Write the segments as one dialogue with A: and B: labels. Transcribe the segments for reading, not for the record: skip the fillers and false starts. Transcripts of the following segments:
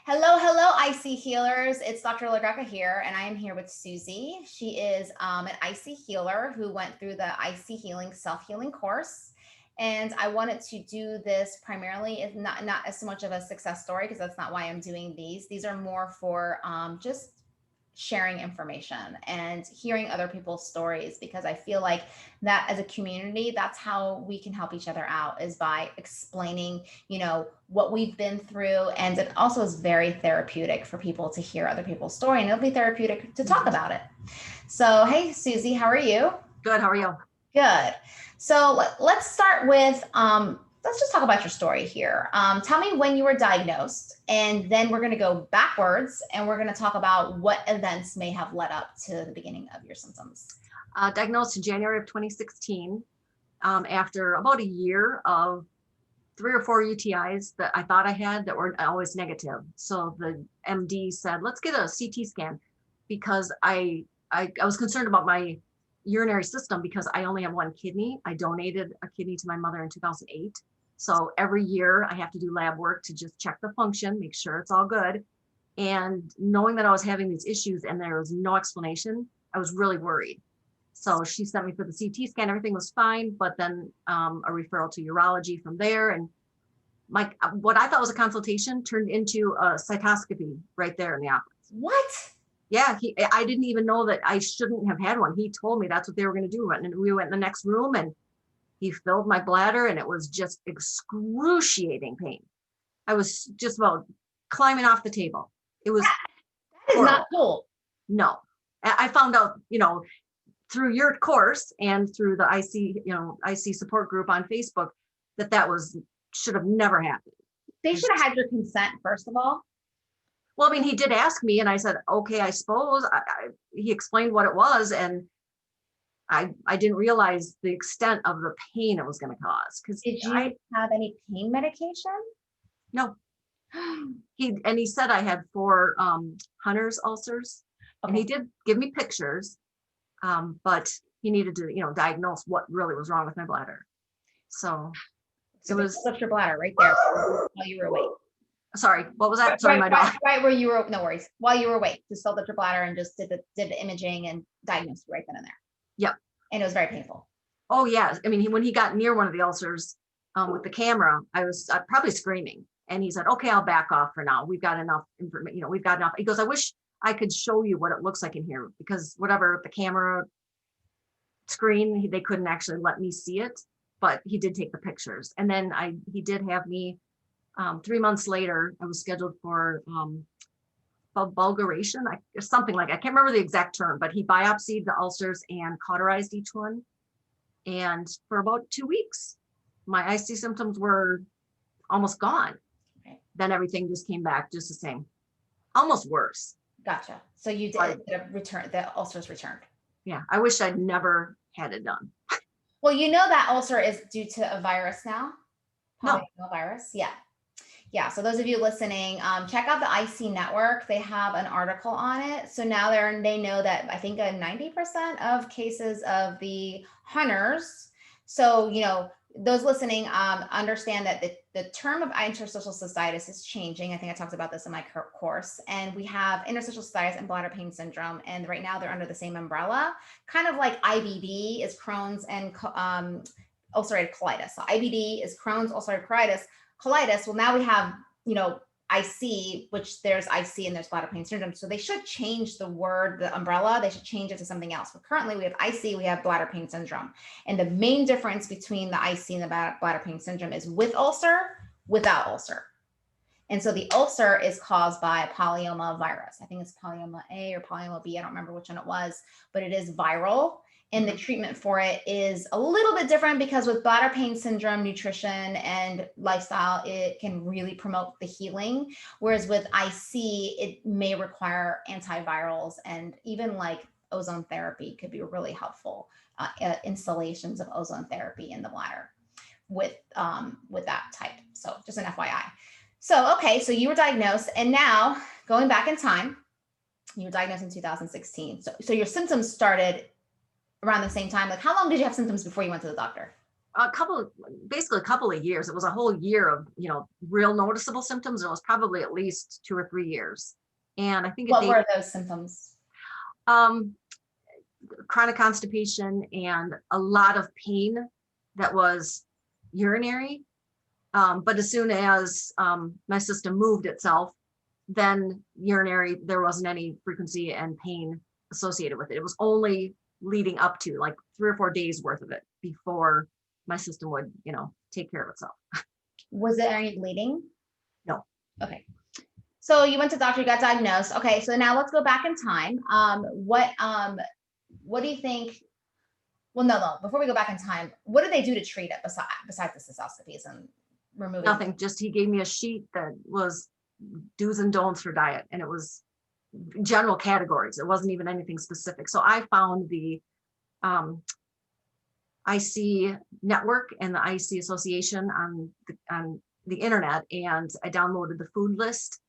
A: Hello, hello, IC healers. It's Dr. LaGreca here, and I am here with Suzie. She is an IC healer who went through the IC healing self-healing course. And I wanted to do this primarily, if not as so much of a success story, because that's not why I'm doing these. These are more for just sharing information and hearing other people's stories, because I feel like that as a community, that's how we can help each other out, is by explaining, what we've been through. And it also is very therapeutic for people to hear other people's story, and it'll be therapeutic to talk about it. So, hey, Suzie, how are you?
B: Good. How are you?
A: Good. So let's start with, let's just talk about your story here. Tell me when you were diagnosed, and then we're going to go backwards and we're going to talk about what events may have led up to the beginning of your symptoms.
B: Diagnosed in January of 2016, after about a year of 3 or 4 UTIs that I thought I had that were always negative. So the MD said, let's get a CT scan, because I was concerned about my urinary system, because I only have one kidney. I donated a kidney to my mother in 2008. So every year I have to do lab work to just check the function, make sure it's all good. And knowing that I was having these issues and there was no explanation, I was really worried. So she sent me for the CT scan. Everything was fine, but then a referral to urology from there. And what I thought was a consultation turned into a cytoscopy right there in the office.
A: What?
B: Yeah, I didn't even know that I shouldn't have had one. He told me that's what they were going to do. And we went in the next room and he filled my bladder, and it was just excruciating pain. I was just about climbing off the table. It was
A: that is not cool.
B: No. I found out, through your course and through the IC support group on Facebook, that should have never happened.
A: They should have had your consent, first of all.
B: Well, I mean, he did ask me, and I said, okay, I suppose. He explained what it was, and I didn't realize the extent of the pain it was going to cause.
A: Did you have any pain medication?
B: No. He said I had 4 Hunter's ulcers, okay. And he did give me pictures, but he needed to, diagnose what really was wrong with my bladder. So it was
A: your bladder right there while you were awake.
B: Sorry, what was that? Sorry, my dog.
A: Right where you were, no worries. While you were awake, just filled up your bladder and just did the imaging and diagnosed you right then and there.
B: Yep.
A: And it was very painful.
B: Oh yeah. I mean, when he got near one of the ulcers with the camera, I was probably screaming. And he said, okay, I'll back off for now. We've got enough information, we've got enough. He goes, I wish I could show you what it looks like in here, because whatever the camera screen, they couldn't actually let me see it, but he did take the pictures. And then he did have me 3 months later, I was scheduled for bulgaration, something like, I can't remember the exact term, but he biopsied the ulcers and cauterized each one. And for about 2 weeks, my IC symptoms were almost gone. Okay. Then everything just came back just the same, almost worse.
A: Gotcha. So you did the ulcers returned.
B: Yeah. I wish I'd never had it done.
A: Well, that ulcer is due to a virus now.
B: No.
A: Virus. Yeah. Yeah. So those of you listening, check out the IC network. They have an article on it. So now they know that I think 90% of cases of the Hunters. So, those listening understand that the term of interstitial cystitis is changing. I think I talked about this in my course. And we have interstitial cystitis and bladder pain syndrome. And right now they're under the same umbrella, kind of like IBD is Crohn's and ulcerative colitis. So IBD is Crohn's, ulcerative colitis. Well, now we have, IC, which there's IC and there's bladder pain syndrome. So they should change the umbrella. They should change it to something else. But currently we have IC, we have bladder pain syndrome. And the main difference between the IC and the bladder pain syndrome is with ulcer, without ulcer. And so the ulcer is caused by a polyoma virus. I think it's polyoma A or polyoma B. I don't remember which one it was, but it is viral. And the treatment for it is a little bit different, because with bladder pain syndrome, nutrition and lifestyle, it can really promote the healing. Whereas with IC, it may require antivirals, and even like ozone therapy could be really helpful, installations of ozone therapy in the bladder with that type. So just an FYI. So, okay, so you were diagnosed, and now going back in time, you were diagnosed in 2016. So your symptoms started around the same time. Like, how long did you have symptoms before you went to the doctor?
B: basically a couple of years. It was a whole year of, real noticeable symptoms. It was probably at least 2 or 3 years. And I think it
A: What
B: dated
A: were those symptoms?
B: um, chronic constipation and a lot of pain that was urinary. But as soon as my system moved itself, then urinary, there wasn't any frequency and pain associated with it. It was only leading up to like 3 or 4 days worth of it before my system would, take care of itself.
A: Was there any bleeding?
B: No.
A: Okay. So you went to the doctor, you got diagnosed. Okay, so now let's go back in time. What do you think? Well, no. Before we go back in time, what did they do to treat it besides the cystoscopies and removing?
B: Nothing. Just he gave me a sheet that was do's and don'ts for diet, and it was general categories. It wasn't even anything specific. So I found the IC network and the IC association on the internet, and I downloaded the food list,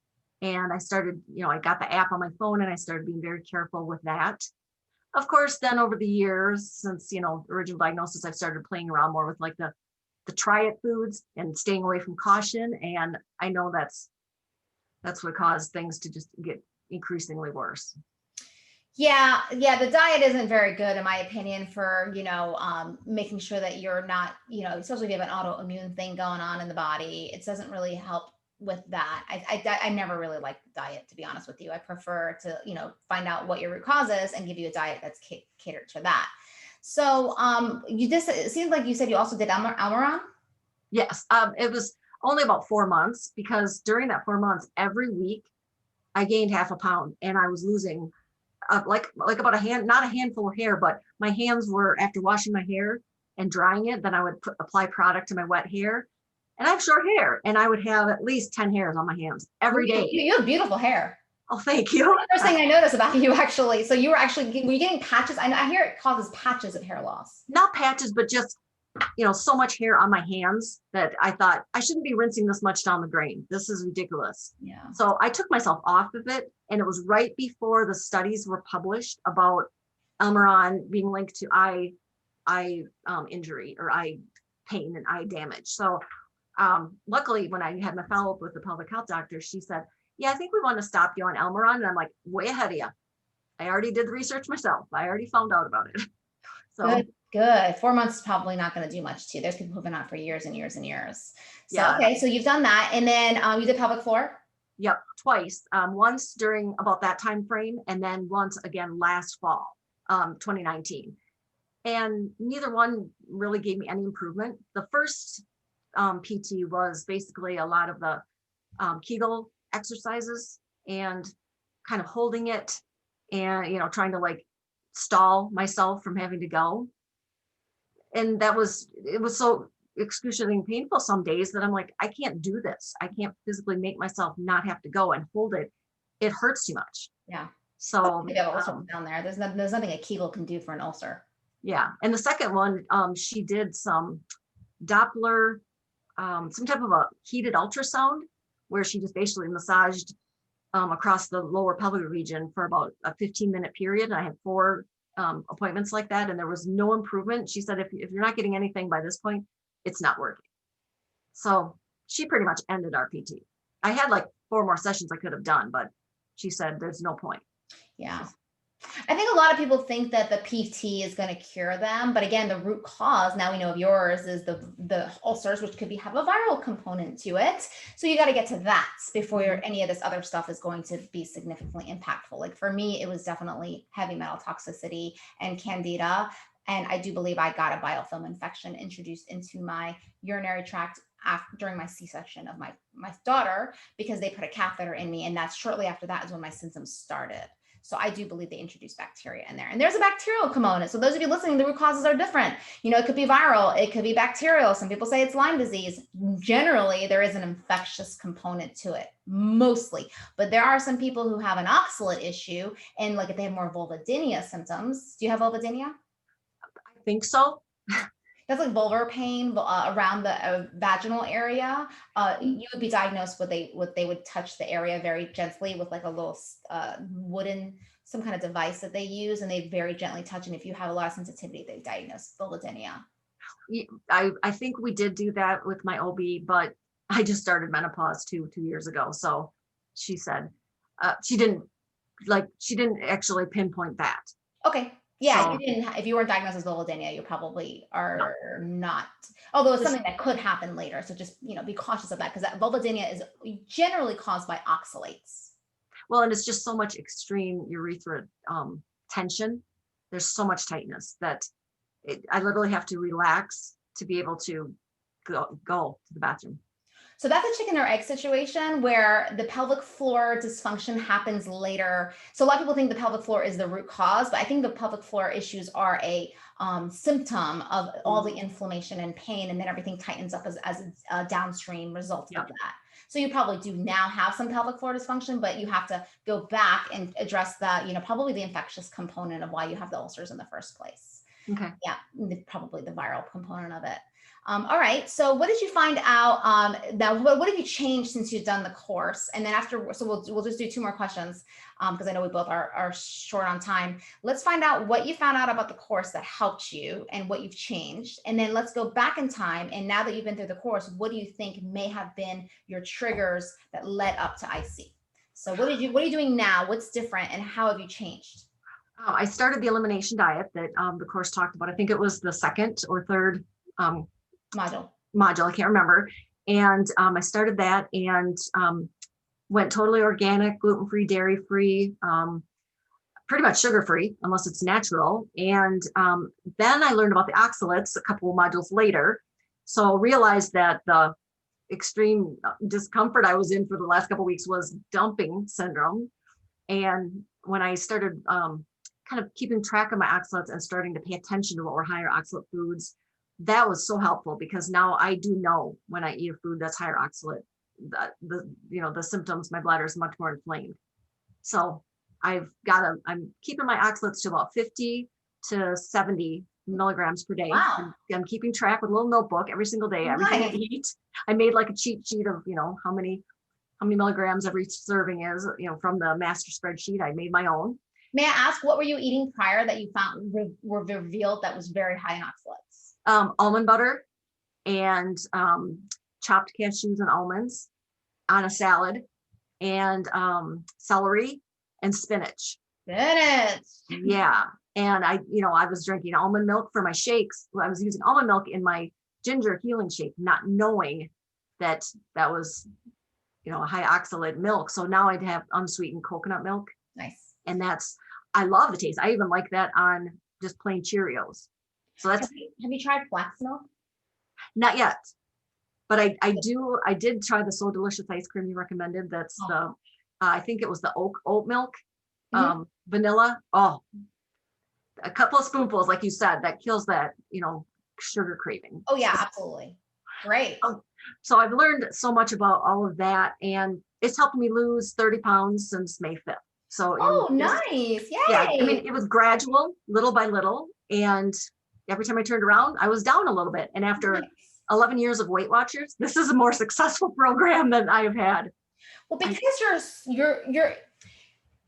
B: and I started, I got the app on my phone, and I started being very careful with that. Of course, then over the years, since, original diagnosis, I've started playing around more with like the try it foods and staying away from caution. And I know that's what caused things to just get increasingly worse.
A: Yeah, the diet isn't very good, in my opinion, for, making sure that you're not, especially if you have an autoimmune thing going on in the body. It doesn't really help with that. I never really liked the diet, to be honest with you. I prefer to, find out what your root cause is and give you a diet that's catered to that. So it seems like you said you also did Almiron?
B: Yes, it was only about 4 months, because during that 4 months, every week I gained half a pound, and I was losing like about not a handful of hair, but my hands were, after washing my hair and drying it, then I would apply product to my wet hair. And I have short hair, and I would have at least 10 hairs on my hands every day.
A: You have beautiful hair.
B: Oh, thank you.
A: First thing I noticed about you, actually. So were you getting patches? I hear it causes patches of hair loss.
B: Not patches, but just, so much hair on my hands that I thought I shouldn't be rinsing this much down the drain. This is ridiculous.
A: Yeah.
B: So I took myself off of it, and it was right before the studies were published about Almiron being linked to eye injury or eye pain and eye damage. So luckily, when I had my follow-up with the pelvic health doctor, she said, yeah, I think we want to stop you on Almiron. And I'm like, way ahead of you. I already did the research myself. I already found out about it. So
A: good. 4 months is probably not going to do much too. There's people who've been on for years and years and years. So,
B: yeah.
A: Okay. So you've done that. And then you did pelvic floor?
B: Yep. Twice. Once during about that time frame, and then once again last fall, 2019. And neither one really gave me any improvement. The first PT was basically a lot of the Kegel exercises and kind of holding it and, trying to like stall myself from having to go. And it was so excruciatingly painful some days that I'm like, I can't do this. I can't physically make myself not have to go and hold it. It hurts too much.
A: Yeah.
B: So
A: you have an ulcer down there. There's nothing a Kegel can do for an ulcer.
B: Yeah. And the second one, she did some Doppler, some type of a heated ultrasound, where she just basically massaged across the lower pelvic region for about a 15-minute period. And I had 4 appointments like that, and there was no improvement. She said, if you're not getting anything by this point, it's not working. So she pretty much ended our PT. I had like 4 more sessions I could have done, but she said there's no point.
A: Yeah. I think a lot of people think that the PT is going to cure them, but again, the root cause, now we know of yours, is the ulcers, which could have a viral component to it. So you got to get to that before any of this other stuff is going to be significantly impactful. Like for me, it was definitely heavy metal toxicity and candida. And I do believe I got a biofilm infection introduced into my urinary tract during my C-section of my daughter, because they put a catheter in me. And that's shortly after that is when my symptoms started. So I do believe they introduced bacteria in there, and there's a bacterial component. So those of you listening, the root causes are different. It could be viral, it could be bacterial. Some people say it's Lyme disease. Generally, there is an infectious component to it, mostly. But there are some people who have an oxalate issue, and like if they have more vulvodynia symptoms. Do you have vulvodynia?
B: I think so.
A: That's like vulvar pain around the vaginal area. You would be diagnosed with they would touch the area very gently with like a little wooden, some kind of device that they use, and they very gently touch. And if you have a lot of sensitivity, they diagnose vulvodynia.
B: I think we did do that with my OB, but I just started menopause 2 years ago. So she said, she didn't actually pinpoint that.
A: Okay. Yeah, you
B: So
A: didn't, if you weren't diagnosed as vulvodynia, you probably
B: no,
A: are not, although it's
B: just,
A: something that could happen later. So just, be cautious of that because that vulvodynia is generally caused by oxalates.
B: well, and it's just so much extreme urethra tension. There's so much tightness that I literally have to relax to be able to go to the bathroom.
A: So that's a chicken or egg situation where the pelvic floor dysfunction happens later. So a lot of people think the pelvic floor is the root cause, but I think the pelvic floor issues are a symptom of all the inflammation and pain, and then everything tightens up as a downstream result of that. So you probably do now have some pelvic floor dysfunction, but you have to go back and address that, probably the infectious component of why you have the ulcers in the first place.
B: Okay.
A: Yeah, probably the viral component of it. All right. So what did you find out? Now, what have you changed since you've done the course? And then after, so we'll just do 2 more questions because I know we both are short on time. Let's find out what you found out about the course that helped you and what you've changed. And then let's go back in time. And now that you've been through the course, what do you think may have been your triggers that led up to IC? So what are you doing now? What's different and how have you changed?
B: I started the elimination diet that the course talked about. I think it was the second or third module. I can't remember. And I started that and went totally organic, gluten-free, dairy-free, pretty much sugar-free, unless it's natural. And then I learned about the oxalates a couple of modules later. So realized that the extreme discomfort I was in for the last couple of weeks was dumping syndrome. And when I started kind of keeping track of my oxalates and starting to pay attention to what were higher oxalate foods, that was so helpful because now I do know when I eat a food that's higher oxalate, the symptoms, my bladder is much more inflamed. So I'm keeping my oxalates to about 50 to 70 milligrams per day.
A: Wow.
B: I'm keeping track with a little notebook every single day, everything I eat. I made like a cheat sheet of, how many milligrams every serving is, from the master spreadsheet. I made my own.
A: May I ask, what were you eating prior that you found were revealed that was very high in oxalates?
B: Almond butter and chopped cashews and almonds on a salad, and celery and spinach. Yeah. And I was drinking almond milk for my shakes. I was using almond milk in my ginger healing shake, not knowing that was, a high oxalate milk. So now I'd have unsweetened coconut milk.
A: Nice.
B: And I love the taste. I even like that on just plain Cheerios. So that's.
A: Have you tried flax milk?
B: Not yet, but I did try the So Delicious ice cream you recommended. That's I think it was the oat milk, vanilla. Oh, a couple of spoonfuls, like you said, that kills that, sugar craving.
A: Oh yeah, absolutely. Great.
B: So I've learned so much about all of that, and it's helped me lose 30 pounds since May 5th. So
A: nice. Yay.
B: Yeah, I mean, it was gradual, little by little, and every time I turned around, I was down a little bit. And after 11 years of Weight Watchers, this is a more successful program than I have had.
A: Well, because you're a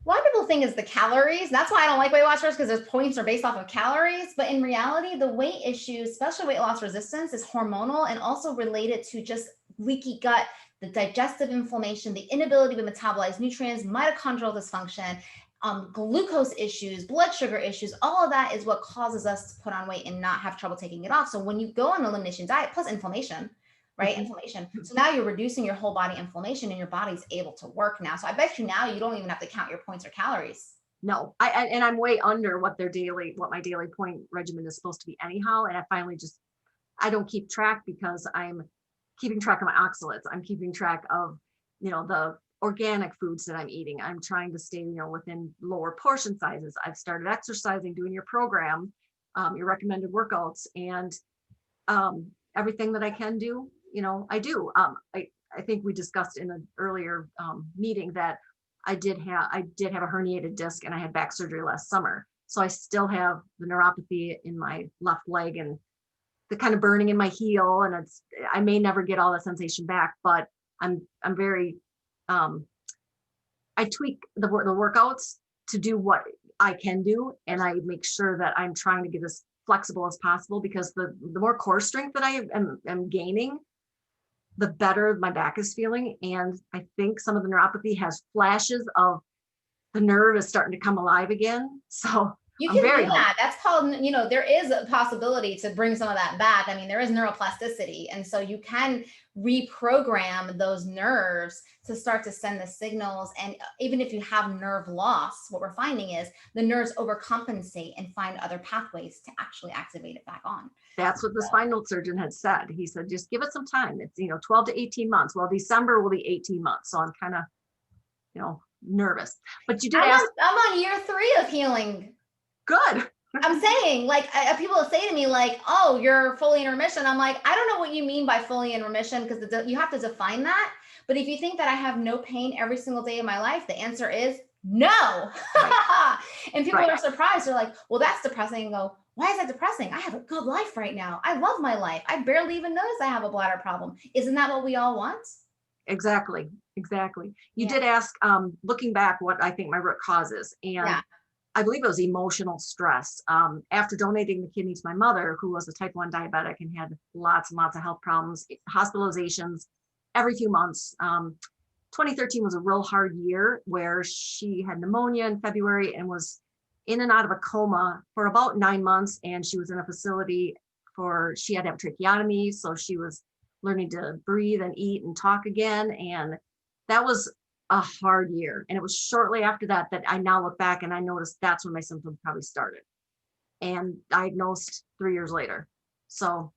A: lot of people think it's the calories. That's why I don't like Weight Watchers, because those points are based off of calories. But in reality, the weight issue, especially weight loss resistance, is hormonal and also related to just leaky gut, the digestive inflammation, the inability to metabolize nutrients, mitochondrial dysfunction, glucose issues, blood sugar issues. All of that is what causes us to put on weight and not have trouble taking it off. So when you go on an elimination diet, plus inflammation, right? Inflammation. So now you're reducing your whole body inflammation and your body's able to work now. So I bet you now you don't even have to count your points or calories.
B: No, I'm way under what my daily point regimen is supposed to be anyhow. And I finally I don't keep track because I'm keeping track of my oxalates. I'm keeping track of, the organic foods that I'm eating. I'm trying to stay, within lower portion sizes. I've started exercising, doing your program, your recommended workouts, and everything that I can do, I do. I think we discussed in an earlier meeting that I did have a herniated disc and I had back surgery last summer. So I still have the neuropathy in my left leg and the kind of burning in my heel. And I may never get all that sensation back, but I'm very, I tweak the workouts to do what I can do. And I make sure that I'm trying to get as flexible as possible, because the more core strength that I am gaining, the better my back is feeling. And I think some of the neuropathy has flashes of the nerve is starting to come alive again. So
A: You
B: I'm
A: can
B: very
A: do
B: hopeful.
A: that. That's called, there is a possibility to bring some of that back. I mean, there is neuroplasticity. And so you can reprogram those nerves to start to send the signals. And even if you have nerve loss, what we're finding is the nerves overcompensate and find other pathways to actually activate it back on.
B: That's what the spinal surgeon had said. He said, just give it some time. It's, 12 to 18 months. Well, December will be 18 months. So I'm kind of, nervous. But you did ask.
A: I'm on year 3 of healing.
B: Good.
A: I'm saying, like, people will say to me, like, oh, you're fully in remission. I'm like, I don't know what you mean by fully in remission, because you have to define that. But if you think that I have no pain every single day of my life, the answer is no. Right. And people are surprised. They're like, well, that's depressing. And go, why is that depressing? I have a good life right now. I love my life. I barely even notice I have a bladder problem. Isn't that what we all want?
B: Exactly. You did ask, looking back, what I think my root cause is. And I believe it was emotional stress. After donating the kidney to my mother, who was a type 1 diabetic and had lots and lots of health problems, hospitalizations every few months. 2013 was a real hard year, where she had pneumonia in February and was in and out of a coma for about 9 months. And she was in a facility she had to have tracheotomy. So she was learning to breathe and eat and talk again. And that was a hard year. And it was shortly after that I now look back and I noticed that's when my symptoms probably started, and diagnosed 3 years later. So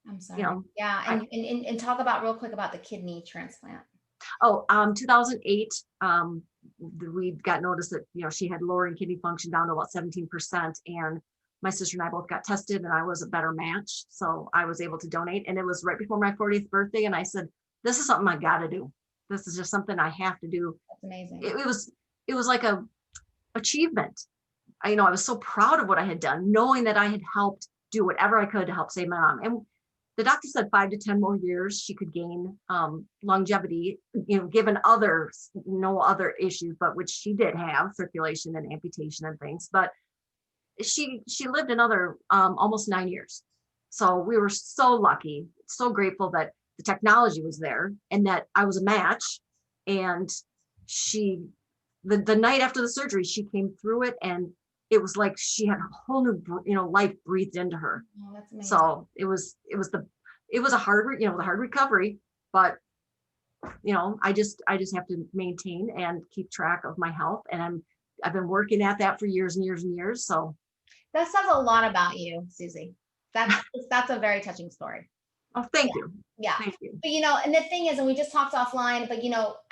A: I'm sorry. Yeah. And talk about real quick about the kidney transplant.
B: 2008, we got noticed that, she had lowering kidney function down to about 17%. And my sister and I both got tested, and I was a better match. So I was able to donate. And it was right before my 40th birthday. And I said, this is something I got to do. This is just something I have to do.
A: That's amazing.
B: It was like a achievement. I was so proud of what I had done, knowing that I had helped do whatever I could to help save my mom. And the doctor said 5 to 10 more years she could gain longevity, given no other issues, but which she did have, circulation and amputation and things. But she lived another almost 9 years. So we were so lucky, so grateful that the technology was there and that I was a match. And the night after the surgery, she came through it, and it was like she had a whole new, life breathed into her.
A: Oh, that's amazing.
B: So it was a hard, the hard recovery, but I just have to maintain and keep track of my health. And I've been working at that for years and years and years. So
A: that says a lot about you, Suzie. That's a very touching story.
B: Oh, thank you.
A: Yeah.
B: Thank you.
A: But, and the thing is, and we just talked offline, but,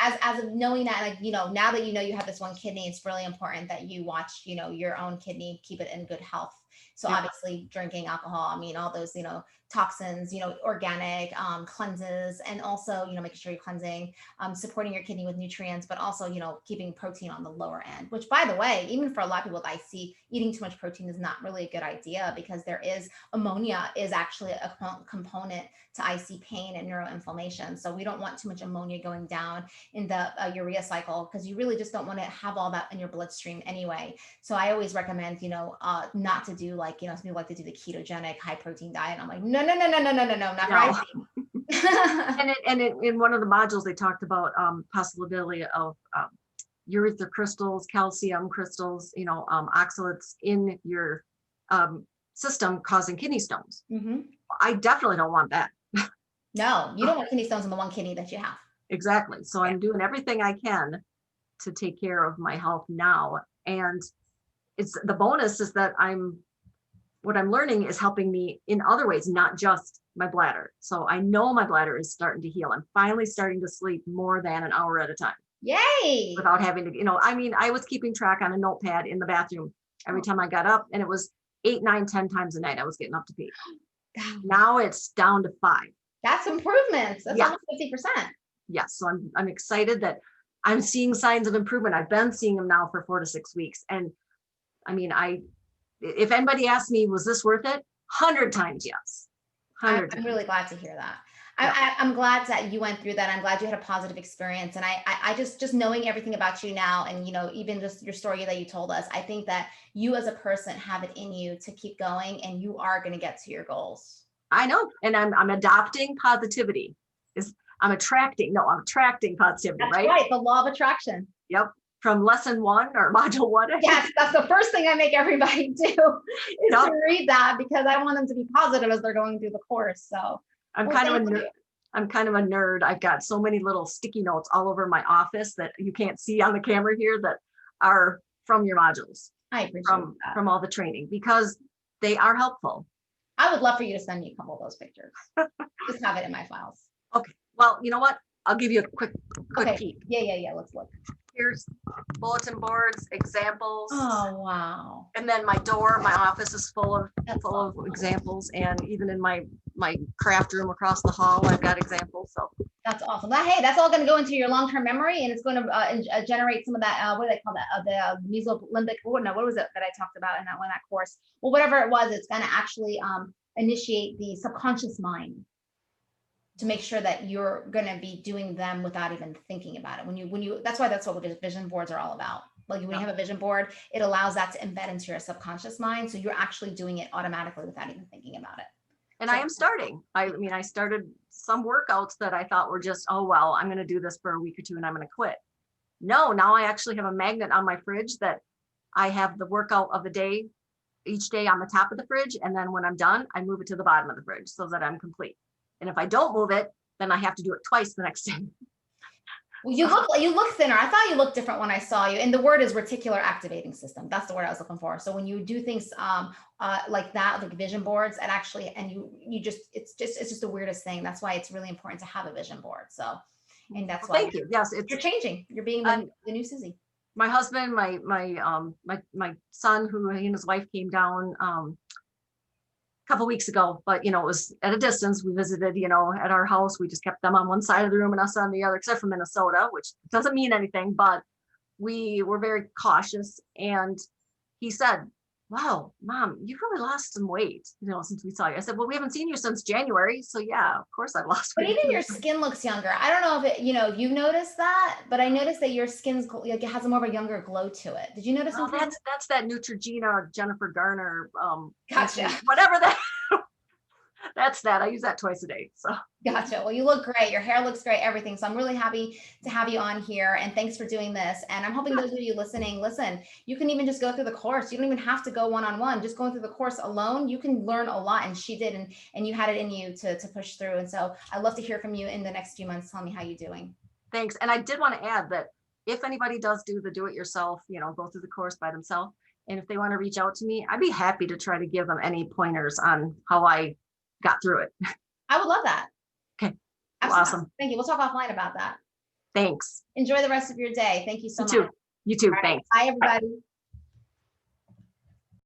A: as of knowing that, like, now that you have this one kidney, it's really important that you watch, your own kidney, keep it in good health. So obviously drinking alcohol, I mean, all those, toxins, organic cleanses, and also, making sure you're cleansing, supporting your kidney with nutrients, but also, keeping protein on the lower end, which, by the way, even for a lot of people that I see, eating too much protein is not really a good idea, because ammonia is actually a component to IC pain and neuroinflammation. So we don't want too much ammonia going down in the urea cycle, because you really just don't want to have all that in your bloodstream anyway. So I always recommend, not to do, like, some people like to do the ketogenic high protein diet. I'm like, no, not right.
B: And in one of the modules, they talked about possibility of urethral crystals, calcium crystals, oxalates in your system causing kidney stones.
A: Mm-hmm.
B: I definitely don't want that.
A: No, you don't want kidney stones in the one kidney that you have.
B: Exactly. So I'm doing everything I can to take care of my health now. And the bonus is that what I'm learning is helping me in other ways, not just my bladder. So I know my bladder is starting to heal. I'm finally starting to sleep more than an hour at a time.
A: Yay!
B: Without having to, I was keeping track on a notepad in the bathroom every time I got up, and it was 8, 9, 10 times a night I was getting up to pee. Now it's down to 5.
A: That's improvements. That's almost 50%.
B: Yes. So I'm excited that I'm seeing signs of improvement. I've been seeing them now for 4 to 6 weeks. And I mean, if anybody asked me, was this worth it? 100 times yes. 100
A: I'm really glad to hear that. I'm glad that you went through that. I'm glad you had a positive experience. And I just knowing everything about you now, and, even just your story that you told us, I think that you as a person have it in you to keep going, and you are going to get to your goals.
B: I know. And I'm adopting positivity. I'm attracting positivity,
A: That's
B: right?
A: right. The law of attraction.
B: Yep. From lesson 1 or module 1.
A: Yes, that's the first thing I make everybody do is
B: Yep.
A: to read that, because I want them to be positive as they're going through the course. So
B: I'm kind of a nerd. I've got so many little sticky notes all over my office that you can't see on the camera here that are from your modules.
A: I appreciate that.
B: From all the training, because they are helpful.
A: I would love for you to send me a couple of those pictures. Just have it in my files.
B: Okay. Well, you know what? I'll give you a quick peek.
A: Yeah. Let's look.
B: Here's bulletin boards, examples.
A: Oh, wow.
B: And then my office is full of examples, and even in my craft room across the hall, I've got examples. So
A: that's awesome. Hey, that's all going to go into your long-term memory, and it's going to generate some of that. What do they call that? The mesolimbic. What was it that I talked about in that course? Well, whatever it was, it's going to actually initiate the subconscious mind to make sure that you're going to be doing them without even thinking about it. When you, that's what vision boards are all about. Like when you have a vision board, it allows that to embed into your subconscious mind. So you're actually doing it automatically without even thinking about it.
B: And I am starting. I started some workouts that I thought were just, oh, well, I'm going to do this for a week or two and I'm going to quit. No, now I actually have a magnet on my fridge that I have the workout of the day, each day on the top of the fridge. And then when I'm done, I move it to the bottom of the fridge so that I'm complete. And if I don't move it, then I have to do it twice the next day.
A: Well, you look thinner. I thought you looked different when I saw you. And the word is reticular activating system. That's the word I was looking for. So when you do things like that, like vision boards, and actually, and it's just the weirdest thing. That's why it's really important to have a vision board. So, and that's why.
B: Thank you. Yes,
A: you're changing. You're being the new Suzie.
B: My husband, my son, who he and his wife came down couple weeks ago, but it was at a distance. We visited, at our house. We just kept them on one side of the room and us on the other, except for Minnesota, which doesn't mean anything, but we were very cautious. And he said, wow, Mom, you've really lost some weight, since we saw you. I said, well, we haven't seen you since January. So yeah, of course I've lost weight.
A: But even your skin looks younger. I don't know if you've noticed that, but I noticed that your skin's like it has more of a younger glow to it. Did you notice something?
B: That's that Neutrogena Jennifer Garner.
A: Gotcha.
B: Whatever that. That's that. I use that twice a day. So
A: gotcha. Well, you look great. Your hair looks great, everything. So I'm really happy to have you on here, and thanks for doing this. And I'm hoping those of you listening, listen, you can even just go through the course. You don't even have to go one-on-one. Just going through the course alone, you can learn a lot. And she did, and you had it in you to push through. And so I'd love to hear from you in the next few months. Tell me how you're doing.
B: Thanks. And I did want to add that if anybody does do the do-it-yourself, go through the course by themselves, and if they want to reach out to me, I'd be happy to try to give them any pointers on how I got through it.
A: I would love that.
B: Okay.
A: Absolutely.
B: Awesome.
A: Thank you. We'll talk offline about that.
B: Thanks.
A: Enjoy the rest of your day. Thank you so much.
B: You too. Right. Thanks.
A: Bye, everybody. Bye.